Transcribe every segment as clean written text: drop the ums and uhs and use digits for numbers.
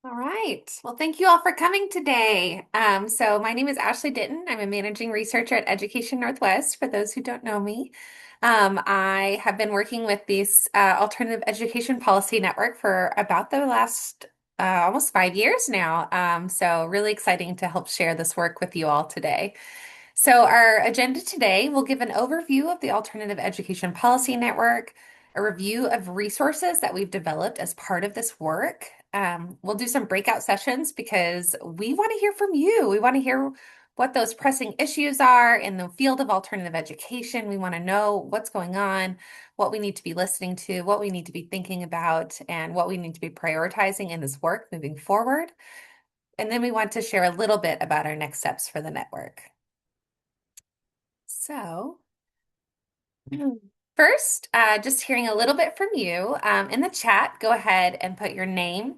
All right. Well, thank you all for coming today. So my name is Ashley Ditton. I'm a managing researcher at Education Northwest, for those who don't know me. I have been working with this alternative education policy network for about the last almost 5 years now. So really exciting to help share this work with you all today. So, our agenda today will give an overview of the Alternative Education Policy Network, a review of resources that we've developed as part of this work. We'll do some breakout sessions because we want to hear from you. We want to hear what those pressing issues are in the field of alternative education. We want to know what's going on, what we need to be listening to, what we need to be thinking about, and what we need to be prioritizing in this work moving forward. And then we want to share a little bit about our next steps for the network. So, first, just hearing a little bit from you in the chat, go ahead and put your name,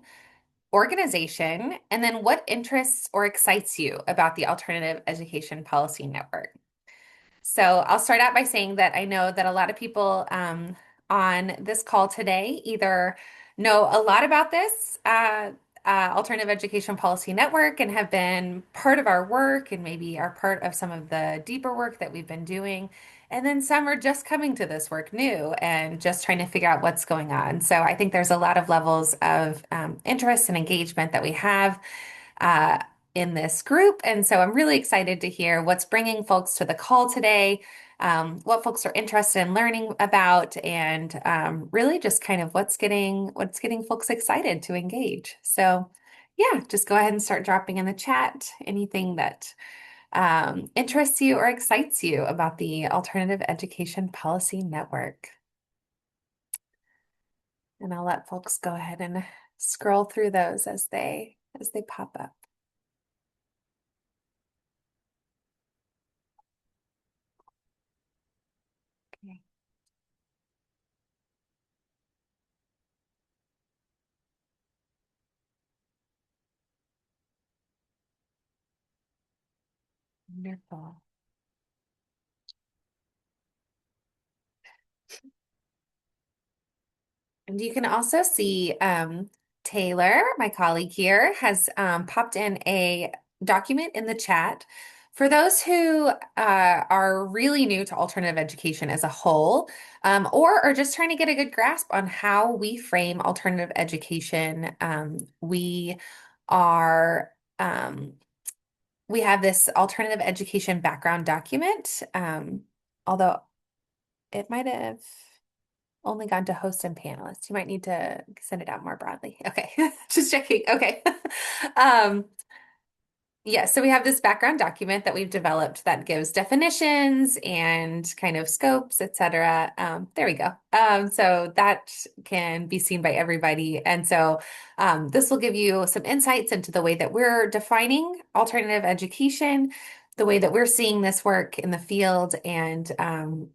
organization, and then what interests or excites you about the Alternative Education Policy Network. So I'll start out by saying that I know that a lot of people on this call today either know a lot about this Alternative Education Policy Network and have been part of our work and maybe are part of some of the deeper work that we've been doing. And then some are just coming to this work new and just trying to figure out what's going on. So I think there's a lot of levels of interest and engagement that we have uh, in this group. And so I'm really excited to hear what's bringing folks to the call today, what folks are interested in learning about, and really just kind of what's getting folks excited to engage. So yeah, just go ahead and start dropping in the chat anything that interests you or excites you about the Alternative Education Policy Network. And I'll let folks go ahead and scroll through those as they pop up. Okay. Wonderful. And you can also see Taylor, my colleague here, has popped in a document in the chat. For those who are really new to alternative education as a whole, or are just trying to get a good grasp on how we frame alternative education, are um, we have this alternative education background document, although it might have only gone to hosts and panelists. You might need to send it out more broadly. Okay, just checking. Okay. Um, yeah, so we have this background document that we've developed that gives definitions and kind of scopes, et cetera. There we go. So that can be seen by everybody. And so this will give you some insights into the way that we're defining alternative education, the way that we're seeing this work in the field, and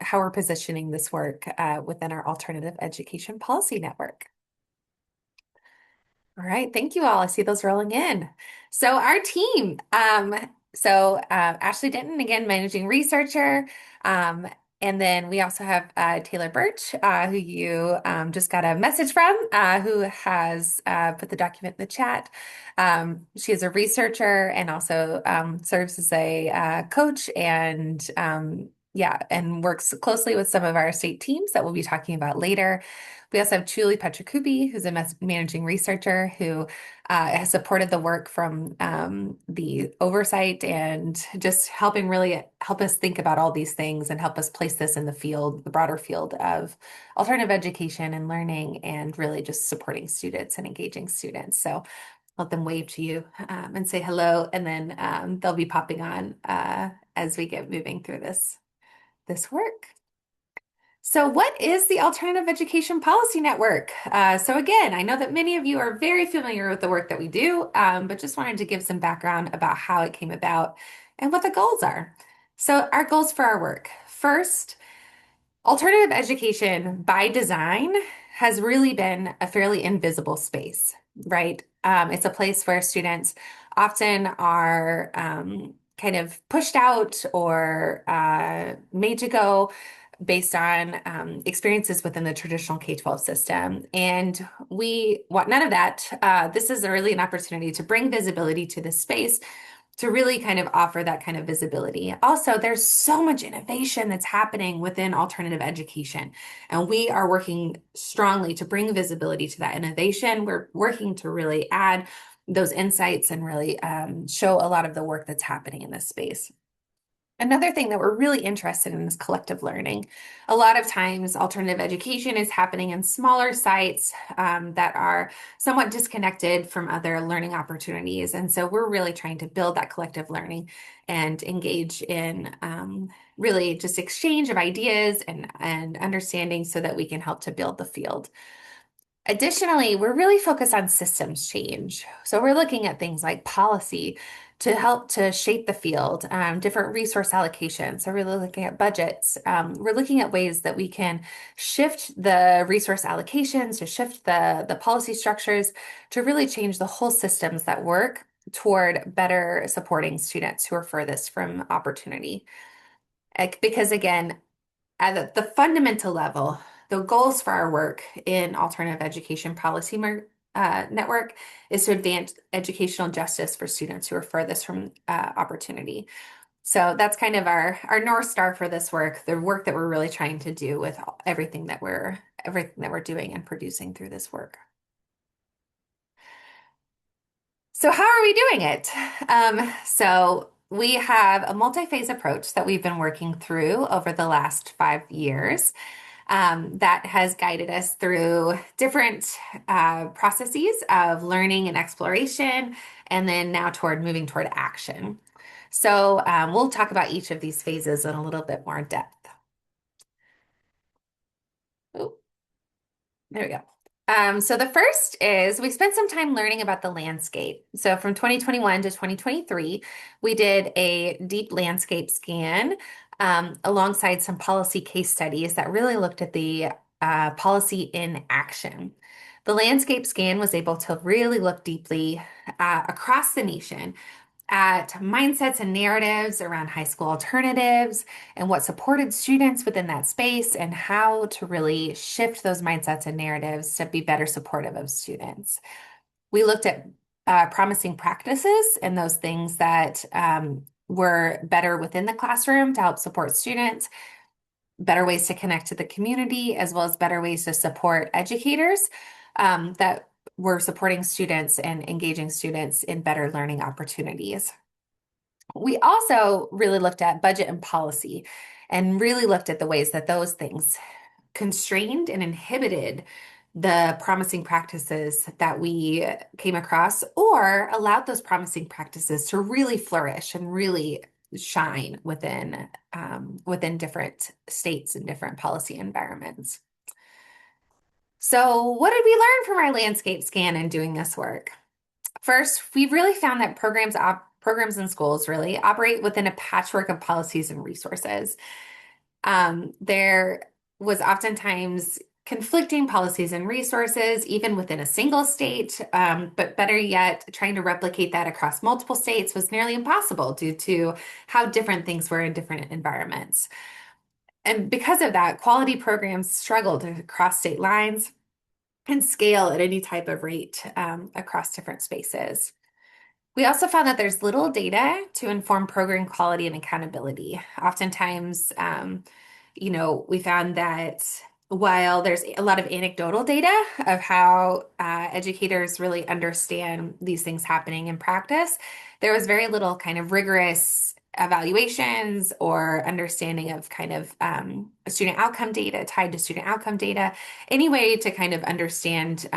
how we're positioning this work within our alternative education policy network. All right, thank you all. I see those rolling in. So our team, Ashley Denton, again, managing researcher. Um, and then we also have Taylor Birch, who you just got a message from, who has put the document in the chat. She is a researcher and also serves as a coach and yeah, and works closely with some of our state teams that we'll be talking about later. We also have Julie Petrakupi, who's a managing researcher who has supported the work from the oversight and just helping really help us think about all these things and help us place this in the field, the broader field of alternative education and learning and really just supporting students and engaging students. So let them wave to you and say hello, and then they'll be popping on as we get moving through this work. So, what is the Alternative Education Policy Network? So, again, I know that many of you are very familiar with the work that we do, but just wanted to give some background about how it came about and what the goals are. So, our goals for our work. First, alternative education by design has really been a fairly invisible space, right? It's a place where students often are kind of pushed out or made to go based on experiences within the traditional K-12 system. And we want none of that. This is really an opportunity to bring visibility to this space, to really kind of offer that kind of visibility. Also, there's so much innovation that's happening within alternative education, and we are working strongly to bring visibility to that innovation. We're working to really add those insights and really show a lot of the work that's happening in this space. Another thing that we're really interested in is collective learning. A lot of times, alternative education is happening in smaller sites that are somewhat disconnected from other learning opportunities. And so we're really trying to build that collective learning and engage in really just exchange of ideas and understanding so that we can help to build the field. Additionally, we're really focused on systems change. So we're looking at things like policy to help to shape the field, different resource allocations. So we're really looking at budgets. We're looking at ways that we can shift the resource allocations, to shift the policy structures, to really change the whole systems that work toward better supporting students who are furthest from opportunity. Because again, at the fundamental level, the goals for our work in alternative education policy network is to advance educational justice for students who are furthest from opportunity. So that's kind of our North Star for this work, the work that we're really trying to do with everything that we're doing and producing through this work. So how are we doing it? So we have a multi-phase approach that we've been working through over the last 5 years. That has guided us through different processes of learning and exploration, and then now toward moving toward action. So we'll talk about each of these phases in a little bit more depth. Ooh, there we go. So the first is we spent some time learning about the landscape. So from 2021 to 2023, we did a deep landscape scan alongside some policy case studies that really looked at the policy in action. The landscape scan was able to really look deeply across the nation at mindsets and narratives around high school alternatives and what supported students within that space and how to really shift those mindsets and narratives to be better supportive of students. We looked at promising practices and those things that were better within the classroom to help support students, better ways to connect to the community, as well as better ways to support educators that were supporting students and engaging students in better learning opportunities. We also really looked at budget and policy and really looked at the ways that those things constrained and inhibited the promising practices that we came across or allowed those promising practices to really flourish and really shine within different states and different policy environments. So, what did we learn from our landscape scan in doing this work? First, we've really found that programs and schools really operate within a patchwork of policies and resources. There was oftentimes conflicting policies and resources, even within a single state. But better yet, trying to replicate that across multiple states was nearly impossible due to how different things were in different environments. And because of that, quality programs struggled to cross state lines and scale at any type of rate across different spaces. We also found that there's little data to inform program quality and accountability. Oftentimes, we found that while there's a lot of anecdotal data of how educators really understand these things happening in practice, there was very little kind of rigorous evaluations or understanding of kind of student outcome data tied to student outcome data, any way to kind of understand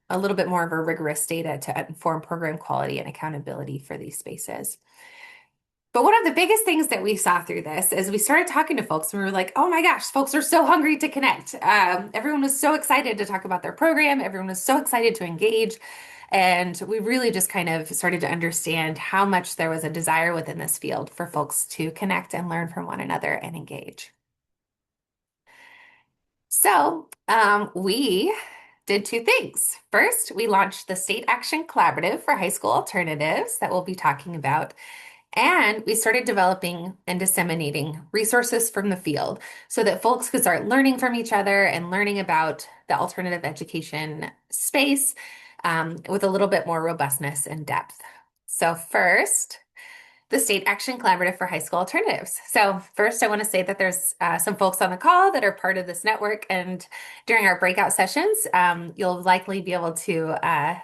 a little bit more of a rigorous data to inform program quality and accountability for these spaces. But one of the biggest things that we saw through this is we started talking to folks and we were like, oh my gosh, folks are so hungry to connect. Everyone was so excited to talk about their program. Everyone was so excited to engage. And we really just kind of started to understand how much there was a desire within this field for folks to connect and learn from one another and engage. So we did two things. First, we launched the State Action Collaborative for High School Alternatives that we'll be talking about. And we started developing and disseminating resources from the field so that folks could start learning from each other and learning about the alternative education space with a little bit more robustness and depth. So, first, the State Action Collaborative for High School Alternatives. So, first, I want to say that there's some folks on the call that are part of this network. And during our breakout sessions, you'll likely be able to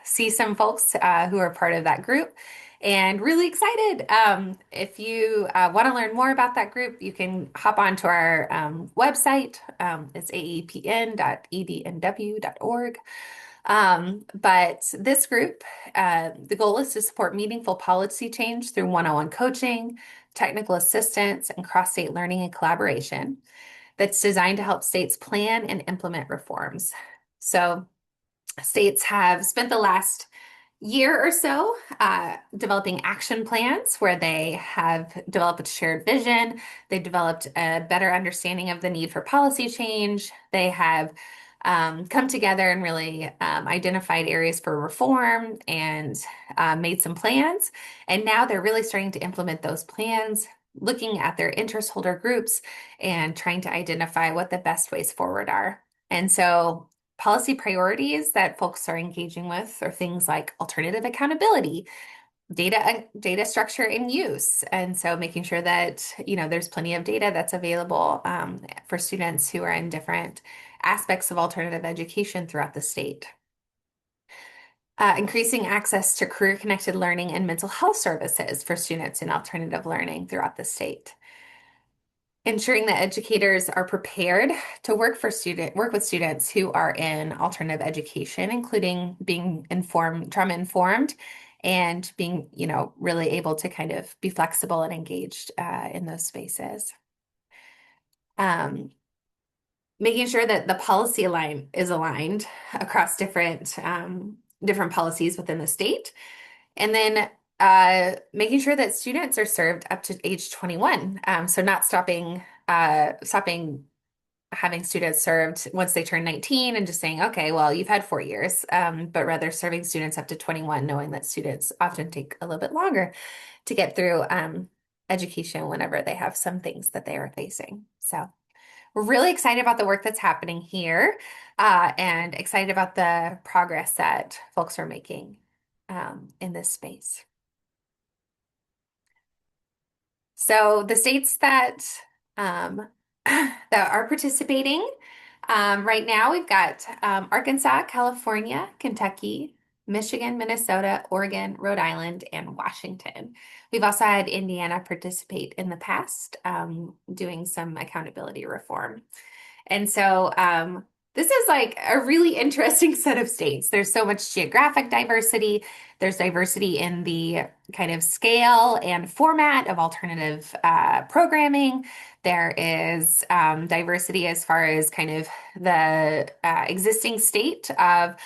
see some folks who are part of that group. And really excited. If you want to learn more about that group, you can hop onto our website. It's aepn.ednw.org. But this group, the goal is to support meaningful policy change through one-on-one coaching, technical assistance, and cross-state learning and collaboration that's designed to help states plan and implement reforms. So states have spent the last year or so developing action plans where they have developed a shared vision. They've developed a better understanding of the need for policy change. They have come together and really identified areas for reform and made some plans. And now they're really starting to implement those plans, looking at their interest holder groups and trying to identify what the best ways forward are. And so policy priorities that folks are engaging with are things like alternative accountability, data structure and use. And so making sure that, there's plenty of data that's available for students who are in different aspects of alternative education throughout the state. Increasing access to career-connected learning and mental health services for students in alternative learning throughout the state. Ensuring that educators are prepared to work with students who are in alternative education, including being trauma informed, and being, really able to kind of be flexible and engaged in those spaces. Making sure that the policy is aligned across different policies within the state. And then making sure that students are served up to age 21. So not stopping having students served once they turn 19 and just saying, okay, well, you've had 4 years, but rather serving students up to 21, knowing that students often take a little bit longer to get through education whenever they have some things that they are facing. So we're really excited about the work that's happening here and excited about the progress that folks are making in this space. So the states that that are participating right now, we've got Arkansas, California, Kentucky, Michigan, Minnesota, Oregon, Rhode Island, and Washington. We've also had Indiana participate in the past, doing some accountability reform. And so this is like a really interesting set of states. There's so much geographic diversity. There's diversity in the kind of scale and format of alternative programming. There is diversity as far as kind of the existing state of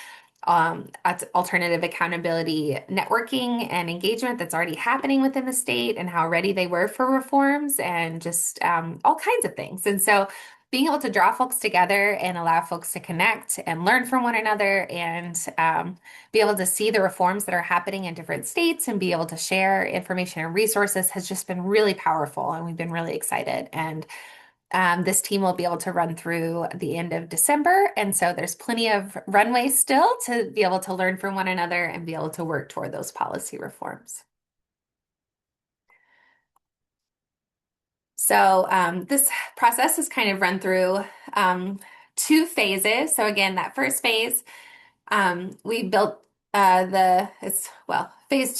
alternative accountability networking and engagement that's already happening within the state and how ready they were for reforms and just all kinds of things. And so being able to draw folks together and allow folks to connect and learn from one another and be able to see the reforms that are happening in different states and be able to share information and resources has just been really powerful. And we've been really excited. And this team will be able to run through the end of December. And so there's plenty of runway still to be able to learn from one another and be able to work toward those policy reforms. So this process is kind of run through two phases. So again, that first phase, we built phase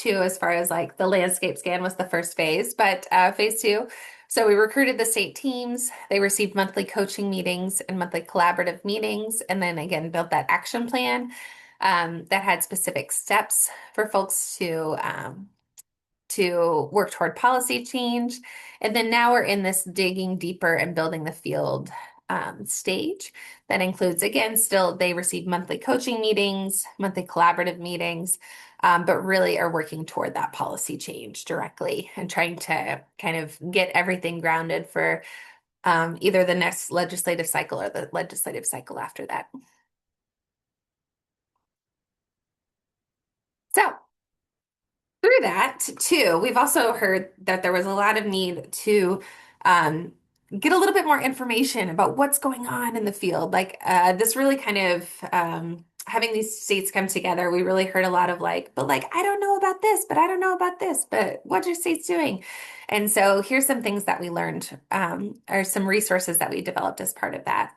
two as far as like the landscape scan was the first phase, but phase two. So we recruited the state teams. They received monthly coaching meetings and monthly collaborative meetings, and then again built that action plan that had specific steps for folks to work toward policy change. And then now we're in this digging deeper and building the field stage. That includes, again, still they receive monthly coaching meetings, monthly collaborative meetings, but really are working toward that policy change directly and trying to kind of get everything grounded for either the next legislative cycle or the legislative cycle after that. So through that too, we've also heard that there was a lot of need to um, get a little bit more information about what's going on in the field. Like this really kind of having these states come together, we really heard a lot of like, but like, I don't know about this, but I don't know about this, but what are states doing? And so here's some things that we learned, or some resources that we developed as part of that.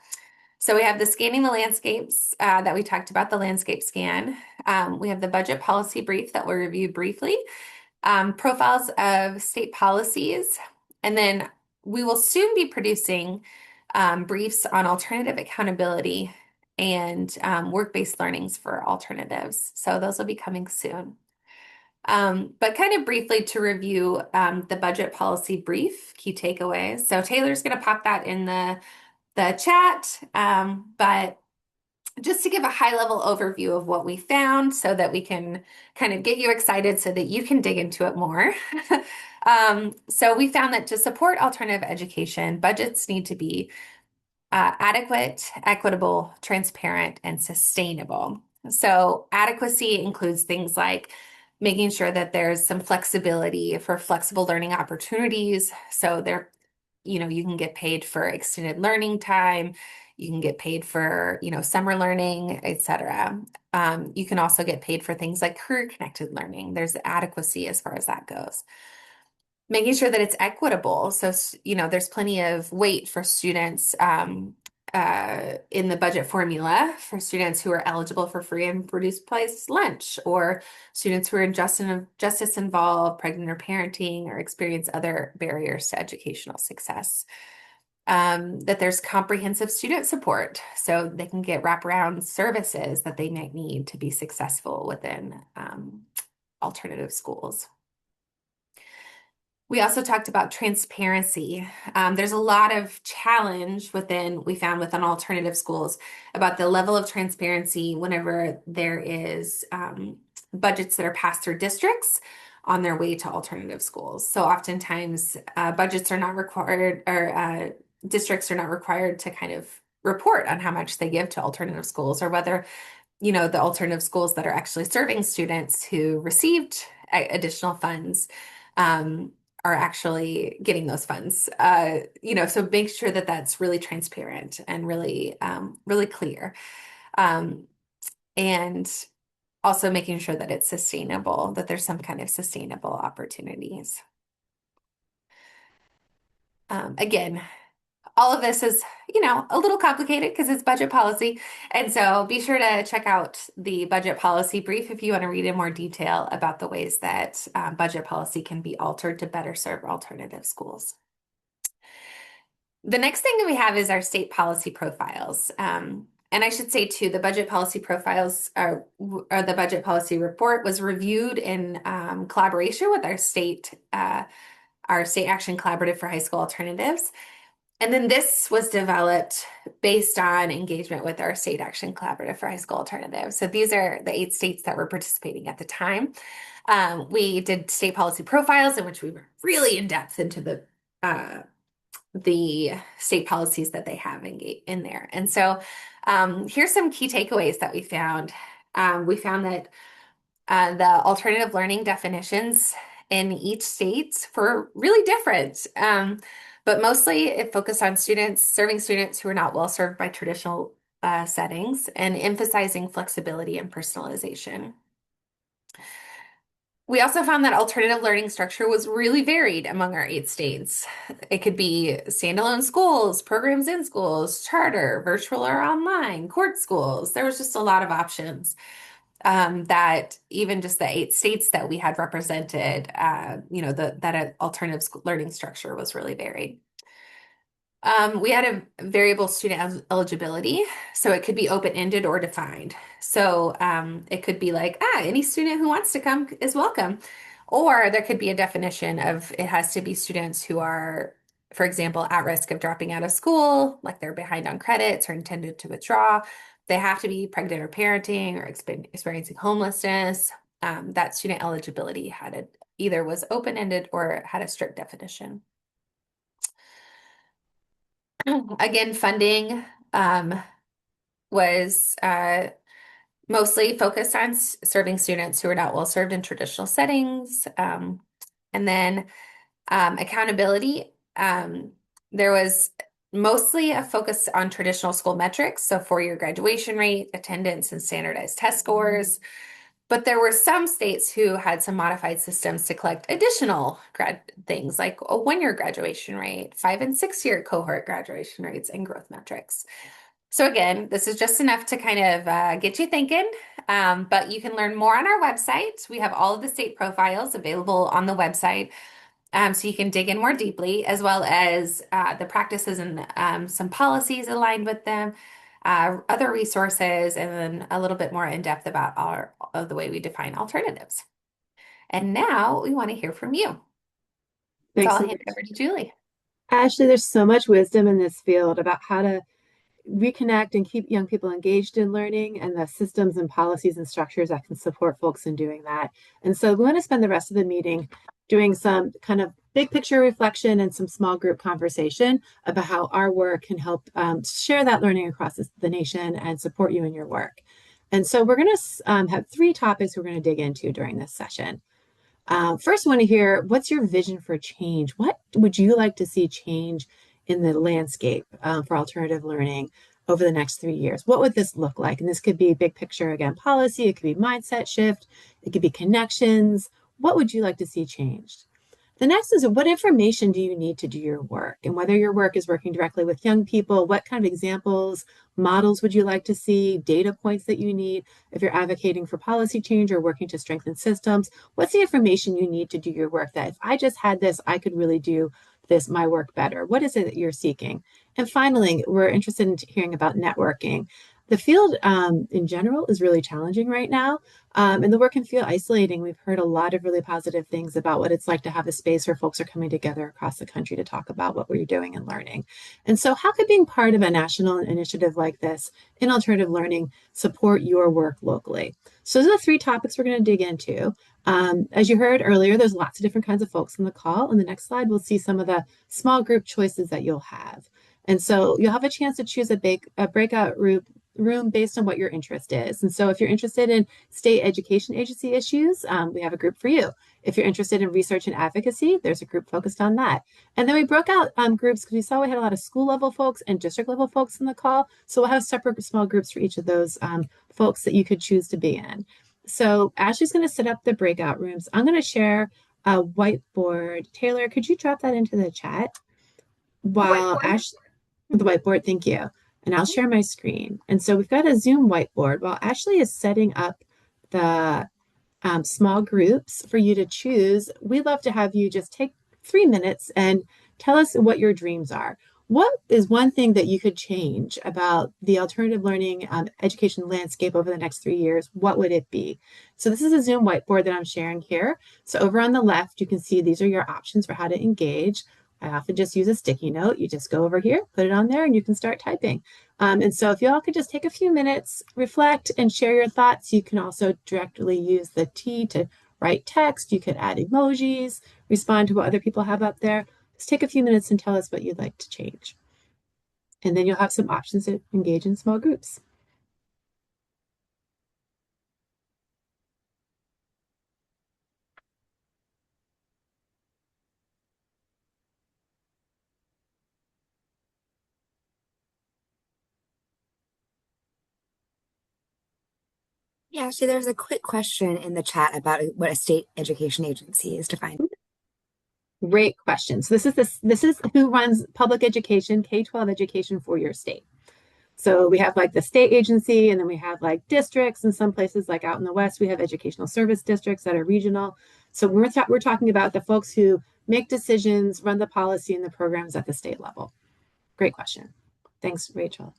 So we have the scanning the landscapes that we talked about, the landscape scan. We have the budget policy brief that we'll review briefly, profiles of state policies, and then we will soon be producing briefs on alternative accountability and work-based learnings for alternatives. So those will be coming soon. But kind of briefly to review the budget policy brief, key takeaways. So Taylor's going to pop that in the chat, but just to give a high level overview of what we found so that we can kind of get you excited so that you can dig into it more. So we found that to support alternative education, budgets need to be adequate, equitable, transparent, and sustainable. So adequacy includes things like making sure that there's some flexibility for flexible learning opportunities. So there, you can get paid for extended learning time. You can get paid for, summer learning, etc. You can also get paid for things like career-connected learning. There's adequacy as far as that goes. Making sure that it's equitable. So, there's plenty of weight for students in the budget formula for students who are eligible for free and reduced price lunch, or students who are in justice involved, pregnant or parenting, or experience other barriers to educational success. That there's comprehensive student support, so they can get wraparound services that they might need to be successful within alternative schools. We also talked about transparency. There's a lot of challenge we found within alternative schools about the level of transparency whenever there is budgets that are passed through districts on their way to alternative schools. So oftentimes budgets are not required, or districts are not required to kind of report on how much they give to alternative schools, or whether the alternative schools that are actually serving students who received additional funds are actually getting those funds. So make sure that that's really transparent and really, really clear. And also making sure that it's sustainable, that there's some kind of sustainable opportunities. Again, all of this is, a little complicated because it's budget policy. And so be sure to check out the budget policy brief if you want to read in more detail about the ways that budget policy can be altered to better serve alternative schools. The next thing that we have is our state policy profiles. And I should say too, the budget policy profiles or the budget policy report was reviewed in collaboration with our state action collaborative for high school alternatives. And then this was developed based on engagement with our state action collaborative for high school alternatives. So these are the 8 states that were participating at the time. We did state policy profiles in which we were really in depth into the state policies that they have in there. And so here's some key takeaways that we found. We found that the alternative learning definitions in each state were really different. But mostly it focused on serving students who are not well served by traditional settings, and emphasizing flexibility and personalization. We also found that alternative learning structure was really varied among our 8 states. It could be standalone schools, programs in schools, charter, virtual or online, court schools. There was just a lot of options that even just the 8 states that we had represented, that alternative learning structure was really varied. We had a variable student eligibility, so it could be open-ended or defined. So it could be like, any student who wants to come is welcome. Or there could be a definition of it has to be students who are, for example, at risk of dropping out of school, like they're behind on credits or intended to withdraw. They have to be pregnant or parenting or experiencing homelessness. That student eligibility either was open-ended or had a strict definition. Again, funding was mostly focused on serving students who are not well served in traditional settings. And then accountability. There was mostly a focus on traditional school metrics, so four-year graduation rate, attendance, and standardized test scores. But there were some states who had some modified systems to collect additional grad things like a one-year graduation rate, 5 and 6 year cohort graduation rates, and growth metrics. So again, this is just enough to kind of get you thinking, but you can learn more on our website. We have all of the state profiles available on the website, so you can dig in more deeply, as well as the practices and some policies aligned with them, other resources, and then a little bit more in depth about our of the way we define alternatives. And now we want to hear from you. So Thanks I'll so hand it much. over to Julie. Ashley, there's so much wisdom in this field about how to reconnect and keep young people engaged in learning and the systems and policies and structures that can support folks in doing that. And so we want to spend the rest of the meeting doing some kind of big picture reflection and some small group conversation about how our work can help share that learning across the nation and support you in your work. And so we're going to have three topics we're going to dig into during this session. First, I want to hear what's your vision for change? What would you like to see change in the landscape for alternative learning over the next 3 years? What would this look like? And this could be big picture, again, policy, it could be mindset shift, it could be connections. What would you like to see changed? The next is what information do you need to do your work? And whether your work is working directly with young people, what kind of examples, models would you like to see, data points that you need? If you're advocating for policy change or working to strengthen systems, what's the information you need to do your work that if I just had this, I could really do my work better? What is it that you're seeking? And finally, we're interested in hearing about networking. The field in general is really challenging right now. And the work can feel isolating. We've heard a lot of really positive things about what it's like to have a space where folks are coming together across the country to talk about what we're doing and learning. And so, how could being part of a national initiative like this in alternative learning support your work locally? So, those are the three topics we're going to dig into. As you heard earlier, there's lots of different kinds of folks on the call. On the next slide, we'll see some of the small group choices that you'll have. And so, you'll have a chance to choose a breakout room based on what your interest is. And so if you're interested in state education agency issues, we have a group for you. If you're interested in research and advocacy, there's a group focused on that. And then we broke out groups because we saw we had a lot of school level folks and district level folks in the call. So we'll have separate small groups for each of those folks that you could choose to be in. So Ashley's going to set up the breakout rooms. I'm going to share a whiteboard. Taylor, could you drop that into the chat? While Ash, the whiteboard, thank you. And I'll share my screen. And so we've got a Zoom whiteboard. While Ashley is setting up the small groups for you to choose, we'd love to have you just take 3 minutes and tell us what your dreams are. What is one thing that you could change about the alternative learning education landscape over the next 3 years? What would it be? So this is a Zoom whiteboard that I'm sharing here. So over on the left, you can see these are your options for how to engage. I often just use a sticky note. You just go over here, put it on there, and you can start typing. And so if you all could just take a few minutes, reflect, and share your thoughts, you can also directly use the T to write text. You could add emojis, respond to what other people have up there. Just take a few minutes and tell us what you'd like to change. And then you'll have some options to engage in small groups. Yeah, so there's a quick question in the chat about what a state education agency is defined. Great question. So this is who runs public education, K-12 education for your state. So we have like the state agency, and then we have like districts. In some places, like out in the West, we have educational service districts that are regional. So we're talking about the folks who make decisions, run the policy and the programs at the state level. Great question. Thanks, Rachel.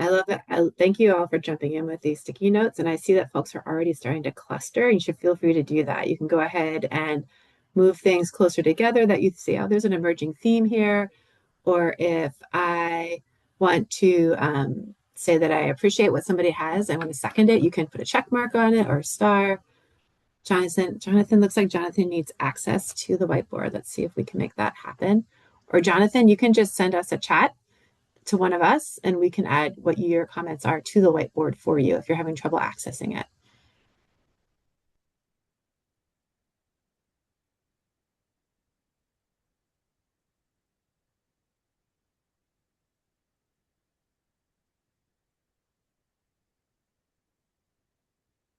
I love it. Thank you all for jumping in with these sticky notes. And I see that folks are already starting to cluster. You should feel free to do that. You can go ahead and move things closer together that you see, oh, there's an emerging theme here. Or if I want to say that I appreciate what somebody has, I want to second it, you can put a check mark on it or a star. Jonathan looks like Jonathan needs access to the whiteboard. Let's see if we can make that happen. Or Jonathan, you can just send us a chat to one of us and we can add what your comments are to the whiteboard for you if you're having trouble accessing it.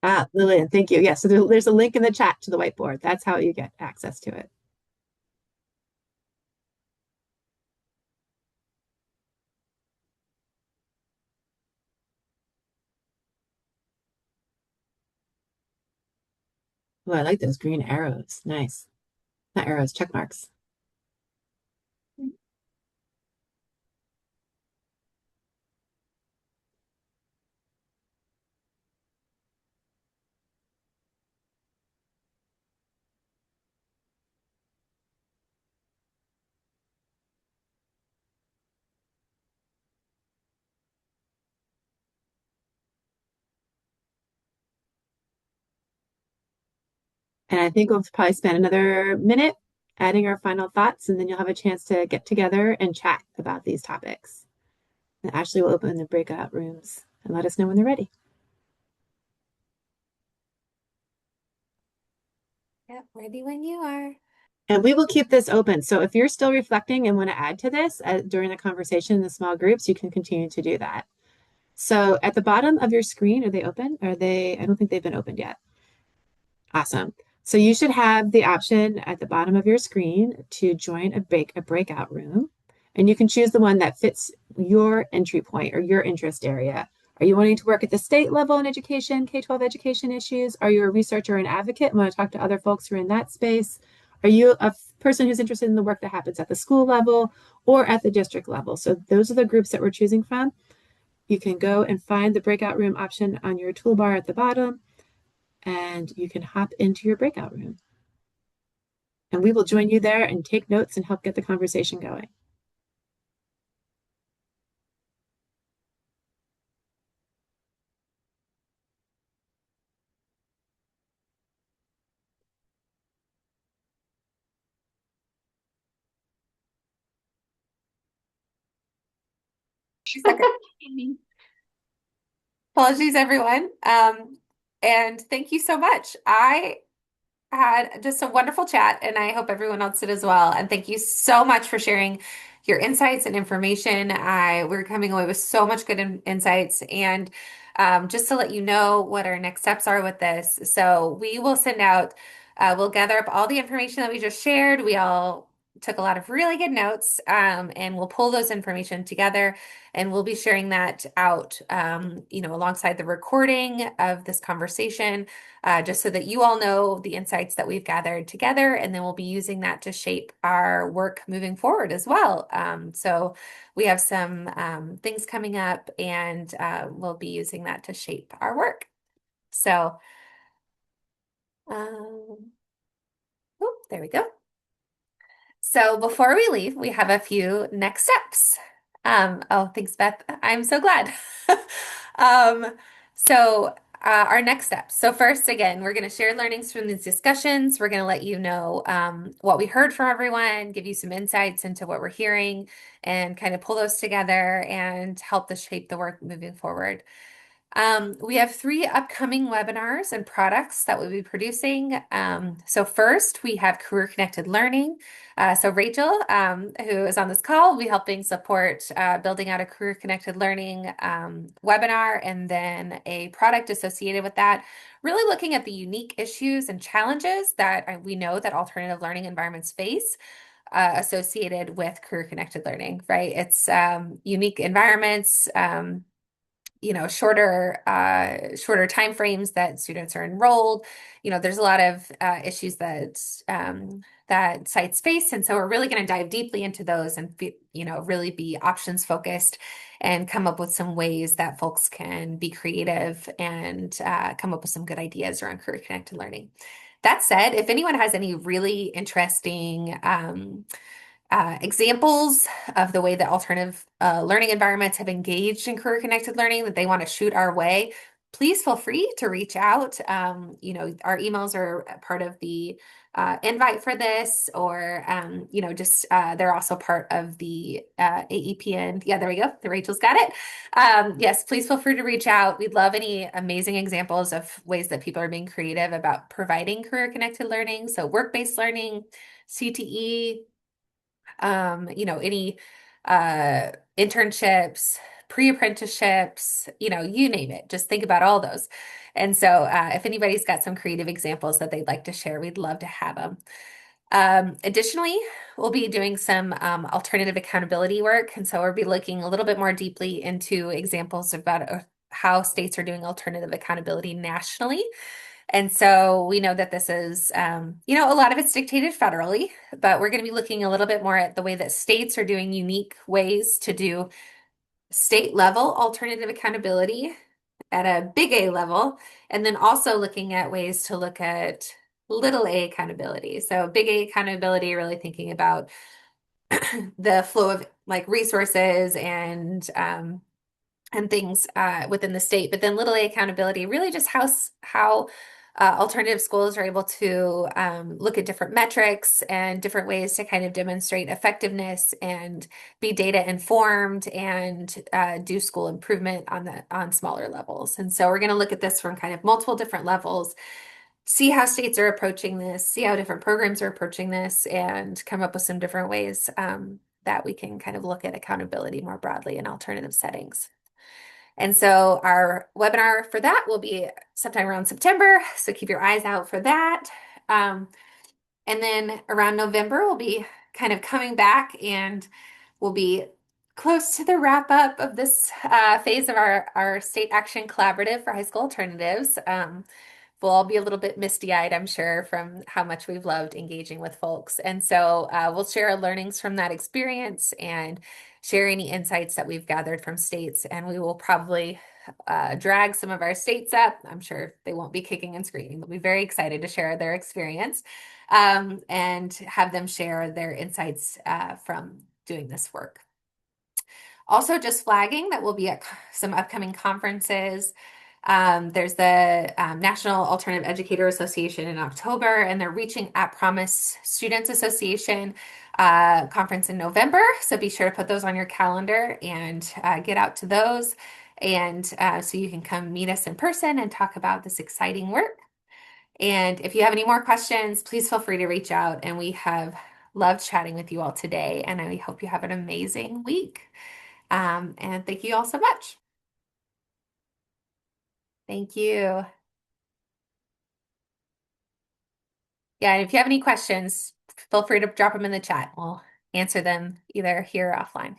Ah, Lillian, thank you. Yeah, so there's a link in the chat to the whiteboard. That's how you get access to it. Oh, I like those green arrows. Nice. Not arrows, check marks. And I think we'll probably spend another minute adding our final thoughts, and then you'll have a chance to get together and chat about these topics. And Ashley will open the breakout rooms and let us know when they're ready. Yep, ready when you are. And we will keep this open. So if you're still reflecting and want to add to this during the conversation in the small groups, you can continue to do that. So at the bottom of your screen, are they open? Are they? I don't think they've been opened yet. Awesome. So you should have the option at the bottom of your screen to join a breakout room, and you can choose the one that fits your entry point or your interest area. Are you wanting to work at the state level in education, K-12 education issues? Are you a researcher and advocate and want to talk to other folks who are in that space? Are you a person who's interested in the work that happens at the school level or at the district level? So those are the groups that we're choosing from. You can go and find the breakout room option on your toolbar at the bottom, and you can hop into your breakout room. And we will join you there and take notes and help get the conversation going. Second. Apologies, everyone. And thank you so much. I had just a wonderful chat, and I hope everyone else did as well. And thank you so much for sharing your insights and information. We're coming away with so much good insights. And just to let you know what our next steps are with this. So we will send out, we'll gather up all the information that we just shared. We all took a lot of really good notes, and we'll pull those information together, and we'll be sharing that out, alongside the recording of this conversation, just so that you all know the insights that we've gathered together, and then we'll be using that to shape our work moving forward as well. So we have some things coming up, and we'll be using that to shape our work. So, there we go. So before we leave, we have a few next steps. Oh, thanks, Beth. I'm so glad. Um, our next steps. So first, again, we're going to share learnings from these discussions. We're going to let you know what we heard from everyone, give you some insights into what we're hearing, and kind of pull those together and help to shape the work moving forward. We have 3 upcoming webinars and products that we'll be producing. So first, we have Career Connected Learning. So Rachel, who is on this call, will be helping support building out a Career Connected Learning webinar, and then a product associated with that, really looking at the unique issues and challenges that we know that alternative learning environments face. Associated with career connected learning, right? It's unique environments, shorter time frames that students are enrolled. There's a lot of issues that sites face, and so we're really going to dive deeply into those and really be options focused and come up with some ways that folks can be creative and come up with some good ideas around career connected learning. That said, if anyone has any really interesting examples of the way that alternative learning environments have engaged in career connected learning that they want to shoot our way, please feel free to reach out. Our emails are part of the invite for this, or just they're also part of the AEPN. Yeah, there we go. The Rachel's got it. Yes, please feel free to reach out. We'd love any amazing examples of ways that people are being creative about providing career connected learning. So work-based learning, CTE, any internships, pre-apprenticeships, you name it. Just think about all those. And so if anybody's got some creative examples that they'd like to share, we'd love to have them. Additionally, we'll be doing some alternative accountability work. And so we'll be looking a little bit more deeply into examples about how states are doing alternative accountability nationally. And so we know that this is, a lot of it's dictated federally, but we're going to be looking a little bit more at the way that states are doing unique ways to do state level alternative accountability at a big A level, and then also looking at ways to look at little a accountability. So big A accountability, really thinking about the flow of like resources and things within the state. But then little a accountability, really just how alternative schools are able to look at different metrics and different ways to kind of demonstrate effectiveness and be data informed and do school improvement on smaller levels. And so we're going to look at this from kind of multiple different levels, see how states are approaching this, see how different programs are approaching this, and come up with some different ways that we can kind of look at accountability more broadly in alternative settings. And so our webinar for that will be sometime around September. So keep your eyes out for that. And then around November, we'll be kind of coming back and we'll be close to the wrap up of this phase of our State Action Collaborative for High School Alternatives. We'll all be a little bit misty-eyed, I'm sure, from how much we've loved engaging with folks. And so we'll share our learnings from that experience and share any insights that we've gathered from states. And we will probably drag some of our states up. I'm sure they won't be kicking and screaming. They'll be very excited to share their experience and have them share their insights from doing this work. Also, just flagging that we'll be at some upcoming conferences. There's the National Alternative Educator Association in October, and they're Reaching at Promise Students Association conference in November. So be sure to put those on your calendar and get out to those. And so you can come meet us in person and talk about this exciting work. And if you have any more questions, please feel free to reach out. And we have loved chatting with you all today. And I hope you have an amazing week. And thank you all so much. Thank you. Yeah, and if you have any questions, feel free to drop them in the chat. We'll answer them either here or offline.